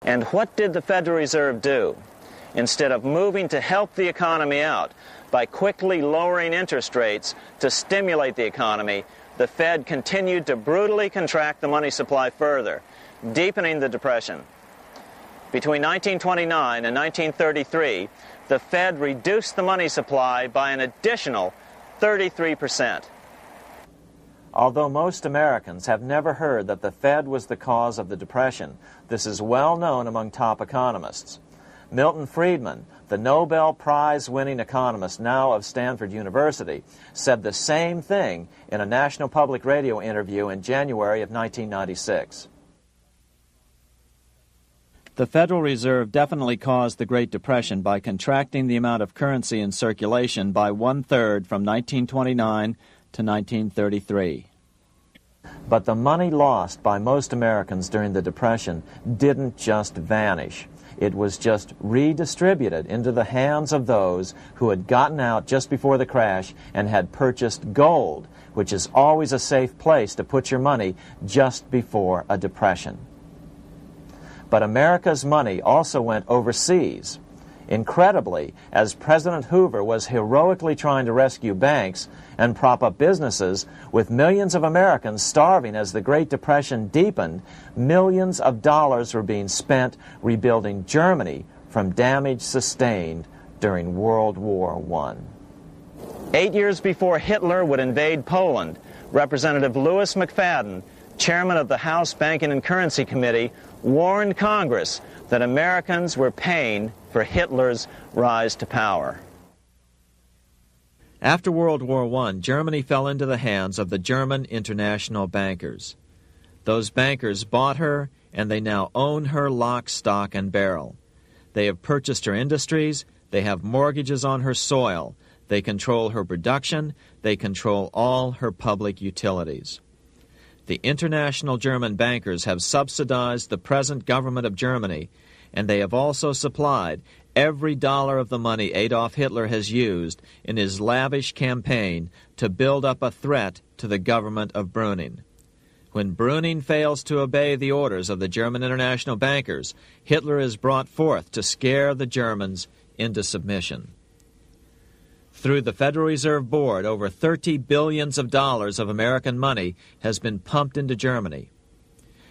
And what did the Federal Reserve do? Instead of moving to help the economy out by quickly lowering interest rates to stimulate the economy, the Fed continued to brutally contract the money supply further, deepening the Depression. Between 1929 and 1933, the Fed reduced the money supply by an additional 33%. Although most Americans have never heard that the Fed was the cause of the Depression, this is well known among top economists. Milton Friedman, the Nobel Prize-winning economist now of Stanford University, said the same thing in a National Public Radio interview in January of 1996. The Federal Reserve definitely caused the Great Depression by contracting the amount of currency in circulation by 1/3 from 1929 to 1933. But the money lost by most Americans during the Depression didn't just vanish. It was just redistributed into the hands of those who had gotten out just before the crash and had purchased gold, which is always a safe place to put your money just before a depression. But America's money also went overseas. Incredibly, as President Hoover was heroically trying to rescue banks and prop up businesses, with millions of Americans starving as the Great Depression deepened, millions of dollars were being spent rebuilding Germany from damage sustained during World War I. 8 years before Hitler would invade Poland, Representative Louis McFadden, chairman of the House Banking and Currency Committee, warned Congress that Americans were paying for Hitler's rise to power. After World War I, Germany fell into the hands of the German international bankers. Those bankers bought her, and they now own her lock, stock, and barrel. They have purchased her industries, they have mortgages on her soil, they control her production, they control all her public utilities. The international German bankers have subsidized the present government of Germany, and they have also supplied every dollar of the money Adolf Hitler has used in his lavish campaign to build up a threat to the government of Brüning. When Brüning fails to obey the orders of the German international bankers, Hitler is brought forth to scare the Germans into submission. Through the Federal Reserve Board, over $30 billion of American money has been pumped into Germany.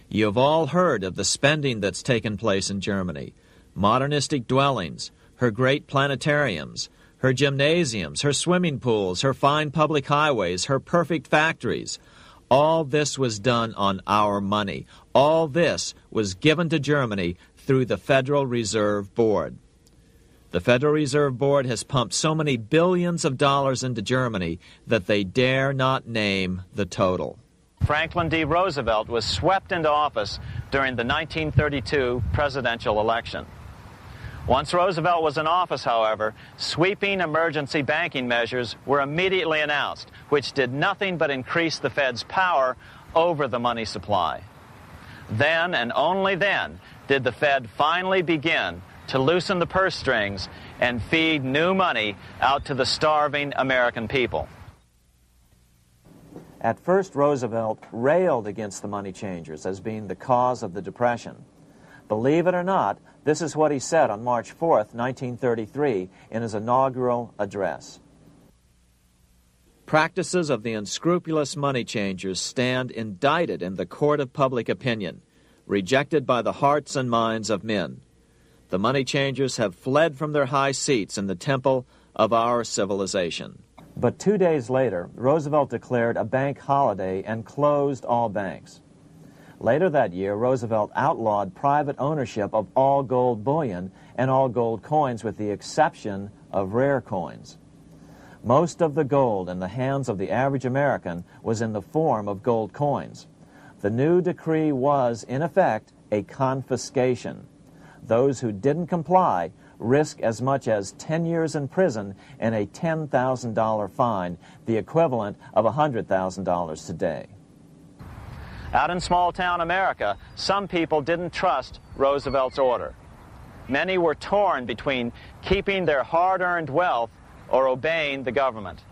You have all heard of the spending that's taken place in Germany. Modernistic dwellings, her great planetariums, her gymnasiums, her swimming pools, her fine public highways, her perfect factories. All this was done on our money. All this was given to Germany through the Federal Reserve Board. The Federal Reserve Board has pumped so many billions of dollars into Germany that they dare not name the total. Franklin D. Roosevelt was swept into office during the 1932 presidential election. Once Roosevelt was in office, however, sweeping emergency banking measures were immediately announced, which did nothing but increase the Fed's power over the money supply. Then, and only then, did the Fed finally begin to loosen the purse strings and feed new money out to the starving American people. At first, Roosevelt railed against the money changers as being the cause of the Depression. Believe it or not, this is what he said on March 4th, 1933, in his inaugural address. Practices of the unscrupulous money changers stand indicted in the court of public opinion, rejected by the hearts and minds of men. The money changers have fled from their high seats in the temple of our civilization. But 2 days later, Roosevelt declared a bank holiday and closed all banks. Later that year, Roosevelt outlawed private ownership of all gold bullion and all gold coins with the exception of rare coins. Most of the gold in the hands of the average American was in the form of gold coins. The new decree was, in effect, a confiscation. Those who didn't comply risk as much as 10 years in prison and a $10,000 fine, the equivalent of $100,000 today. Out in small-town America, some people didn't trust Roosevelt's order. Many were torn between keeping their hard-earned wealth or obeying the government.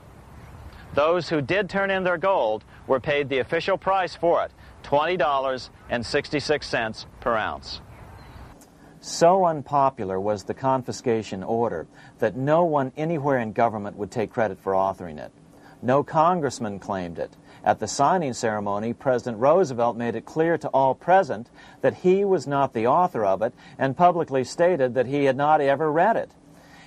Those who did turn in their gold were paid the official price for it, $20.66 per ounce. So unpopular was the confiscation order that no one anywhere in government would take credit for authoring it. No congressman claimed it. At the signing ceremony, President Roosevelt made it clear to all present that he was not the author of it and publicly stated that he had not ever read it.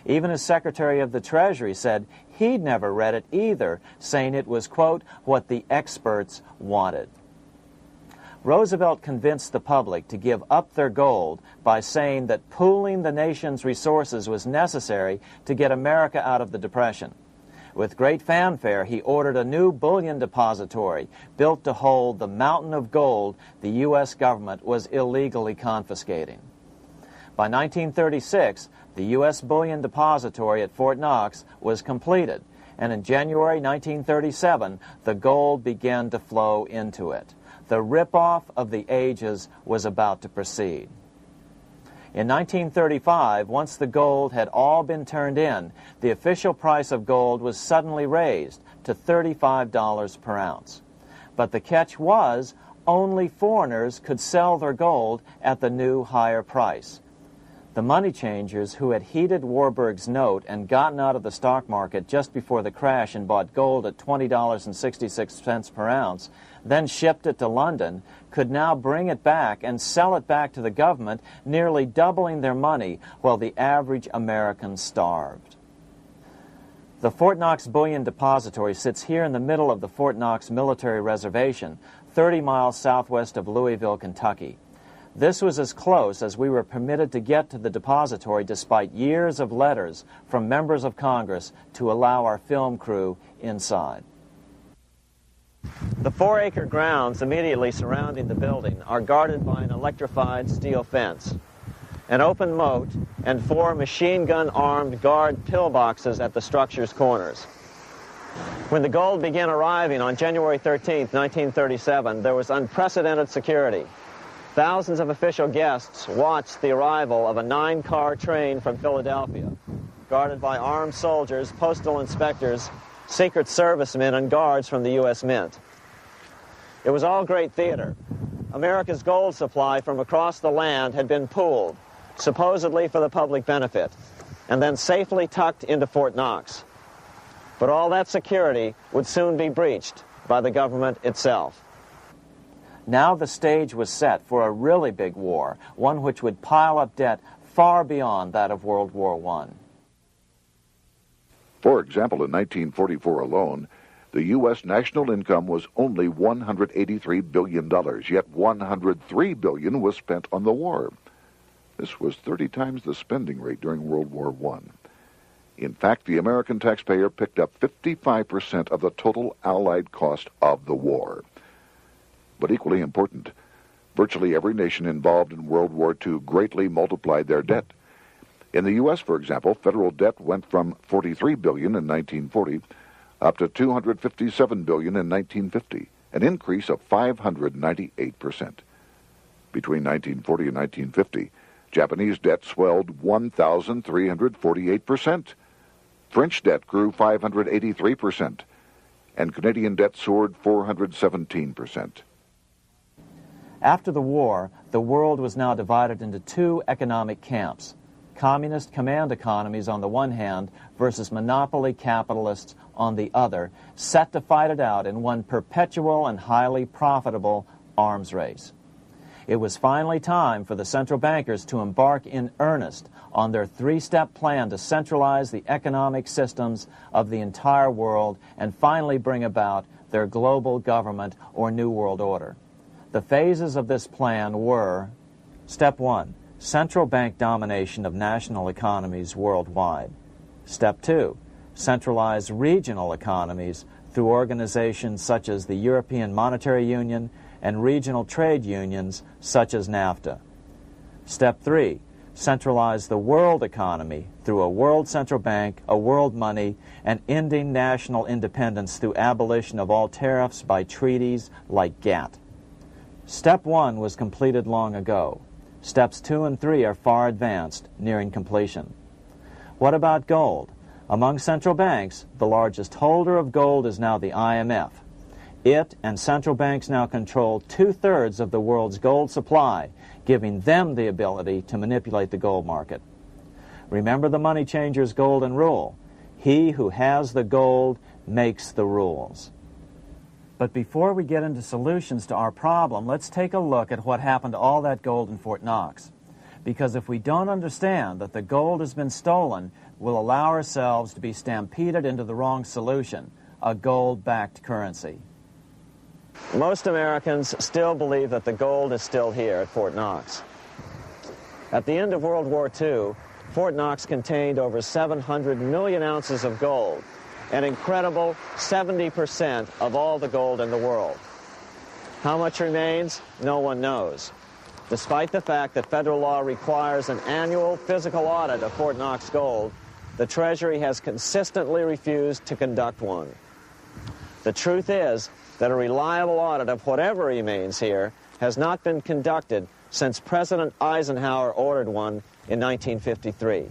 Even his Secretary of the Treasury said he'd never read it either, saying it was, quote, what the experts wanted. Roosevelt convinced the public to give up their gold by saying that pooling the nation's resources was necessary to get America out of the Depression. With great fanfare, he ordered a new bullion depository built to hold the mountain of gold the U.S. government was illegally confiscating. By 1936, the U.S. bullion depository at Fort Knox was completed, and in January 1937, the gold began to flow into it. The rip-off of the ages was about to proceed. In 1935, once the gold had all been turned in, the official price of gold was suddenly raised to $35 per ounce. But the catch was, only foreigners could sell their gold at the new higher price. The money changers who had heeded Warburg's note and gotten out of the stock market just before the crash and bought gold at $20.66 per ounce, then shipped it to London, could now bring it back and sell it back to the government, nearly doubling their money while the average American starved. The Fort Knox Bullion Depository sits here in the middle of the Fort Knox Military Reservation, 30 miles southwest of Louisville, Kentucky. This was as close as we were permitted to get to the depository despite years of letters from members of Congress to allow our film crew inside. The 4-acre grounds immediately surrounding the building are guarded by an electrified steel fence, an open moat, and 4 machine-gun-armed guard pillboxes at the structure's corners. When the gold began arriving on January 13, 1937, there was unprecedented security. Thousands of official guests watched the arrival of a 9-car train from Philadelphia, guarded by armed soldiers, postal inspectors, Secret Servicemen, and guards from the U.S. Mint. It was all great theater. America's gold supply from across the land had been pooled, supposedly for the public benefit, and then safely tucked into Fort Knox. But all that security would soon be breached by the government itself. Now the stage was set for a really big war, one which would pile up debt far beyond that of World War I. For example, in 1944 alone, the U.S. national income was only $183 billion, yet $103 billion was spent on the war. This was 30 times the spending rate during World War I. In fact, the American taxpayer picked up 55% of the total Allied cost of the war. But equally important, virtually every nation involved in World War II greatly multiplied their debt. In the U.S., for example, federal debt went from $43 billion in 1940 up to $257 billion in 1950, an increase of 598%. Between 1940 and 1950, Japanese debt swelled 1,348%. French debt grew 583%, and Canadian debt soared 417%. After the war, the world was now divided into 2 economic camps: communist command economies on the one hand versus monopoly capitalists on the other, set to fight it out in one perpetual and highly profitable arms race. It was finally time for the central bankers to embark in earnest on their 3-step plan to centralize the economic systems of the entire world and finally bring about their global government or New World Order. The phases of this plan were: Step 1, central bank domination of national economies worldwide. Step 2, centralize regional economies through organizations such as the European Monetary Union and regional trade unions such as NAFTA. Step 3, centralize the world economy through a world central bank, a world money, and ending national independence through abolition of all tariffs by treaties like GATT. Step 1 was completed long ago. Steps 2 and 3 are far advanced, nearing completion. What about gold? Among central banks, the largest holder of gold is now the IMF. It and central banks now control 2/3 of the world's gold supply, giving them the ability to manipulate the gold market. Remember the money changer's golden rule: he who has the gold makes the rules. But before we get into solutions to our problem, let's take a look at what happened to all that gold in Fort Knox. Because if we don't understand that the gold has been stolen, we'll allow ourselves to be stampeded into the wrong solution: a gold-backed currency. Most Americans still believe that the gold is still here at Fort Knox. At the end of World War II, Fort Knox contained over 700 million ounces of gold, an incredible 70% of all the gold in the world. How much remains? No one knows. Despite the fact that federal law requires an annual physical audit of Fort Knox gold, the Treasury has consistently refused to conduct one. The truth is that a reliable audit of whatever remains here has not been conducted since President Eisenhower ordered one in 1953.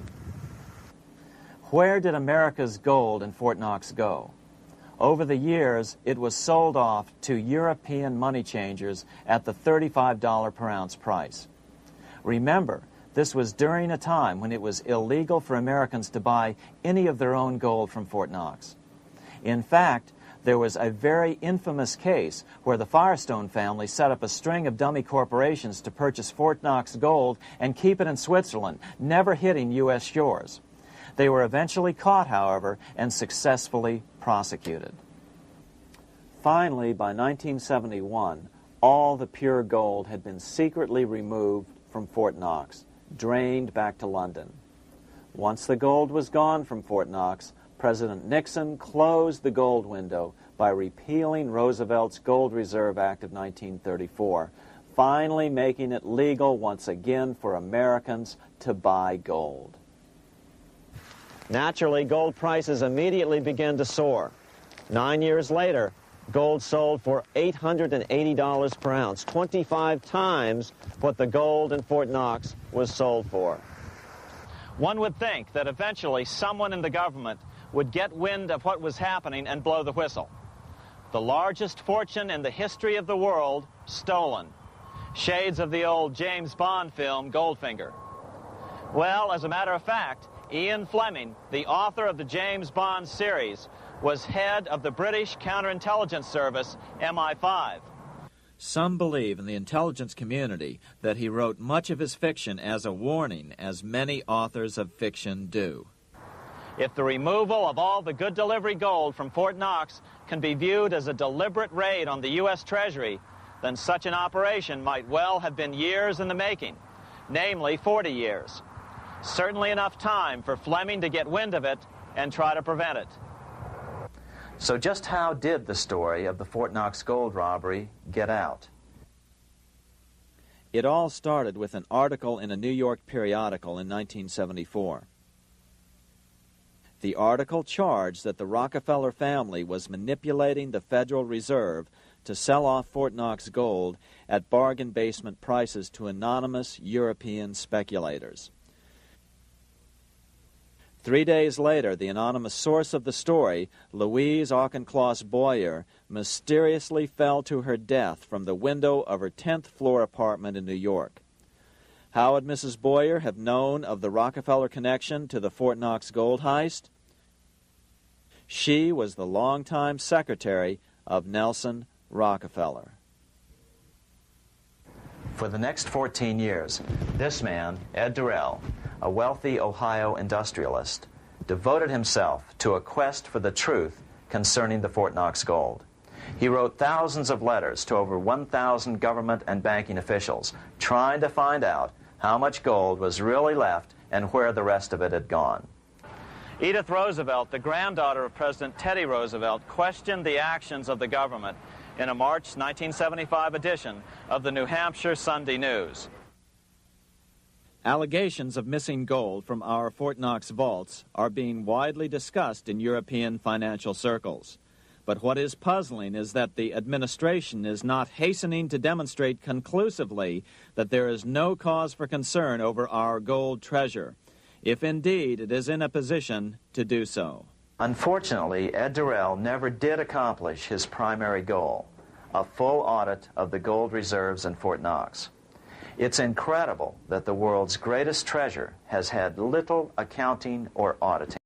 Where did America's gold in Fort Knox go? Over the years, it was sold off to European money changers at the $35 per ounce price. Remember, this was during a time when it was illegal for Americans to buy any of their own gold from Fort Knox. In fact, there was a very infamous case where the Firestone family set up a string of dummy corporations to purchase Fort Knox gold and keep it in Switzerland, never hitting U.S. shores. They were eventually caught, however, and successfully prosecuted. Finally, by 1971, all the pure gold had been secretly removed from Fort Knox, drained back to London. Once the gold was gone from Fort Knox, President Nixon closed the gold window by repealing Roosevelt's Gold Reserve Act of 1934, finally making it legal once again for Americans to buy gold. Naturally, gold prices immediately began to soar. 9 years later, gold sold for $880 per ounce, 25 times what the gold in Fort Knox was sold for. One would think that eventually someone in the government would get wind of what was happening and blow the whistle. The largest fortune in the history of the world stolen. Shades of the old James Bond film, Goldfinger. Well, as a matter of fact, Ian Fleming, the author of the James Bond series, was head of the British counterintelligence service, MI5. Some believe in the intelligence community that he wrote much of his fiction as a warning, as many authors of fiction do. If the removal of all the good delivery gold from Fort Knox can be viewed as a deliberate raid on the U.S. Treasury, then such an operation might well have been years in the making, namely 40 years. Certainly enough time for Fleming to get wind of it and try to prevent it. So just how did the story of the Fort Knox gold robbery get out? It all started with an article in a New York periodical in 1974. The article charged that the Rockefeller family was manipulating the Federal Reserve to sell off Fort Knox gold at bargain basement prices to anonymous European speculators. 3 days later, the anonymous source of the story, Louise Auchincloss Boyer, mysteriously fell to her death from the window of her 10th floor apartment in New York. How would Mrs. Boyer have known of the Rockefeller connection to the Fort Knox gold heist? She was the longtime secretary of Nelson Rockefeller. For the next 14 years, this man, Ed Durrell, a wealthy Ohio industrialist, devoted himself to a quest for the truth concerning the Fort Knox gold. He wrote thousands of letters to over 1,000 government and banking officials, trying to find out how much gold was really left and where the rest of it had gone. Edith Roosevelt, the granddaughter of President Teddy Roosevelt, questioned the actions of the government in a March 1975 edition of the New Hampshire Sunday News. Allegations of missing gold from our Fort Knox vaults are being widely discussed in European financial circles. But what is puzzling is that the administration is not hastening to demonstrate conclusively that there is no cause for concern over our gold treasure, if indeed it is in a position to do so. Unfortunately, Ed Durrell never did accomplish his primary goal, a full audit of the gold reserves in Fort Knox. It's incredible that the world's greatest treasure has had little accounting or auditing.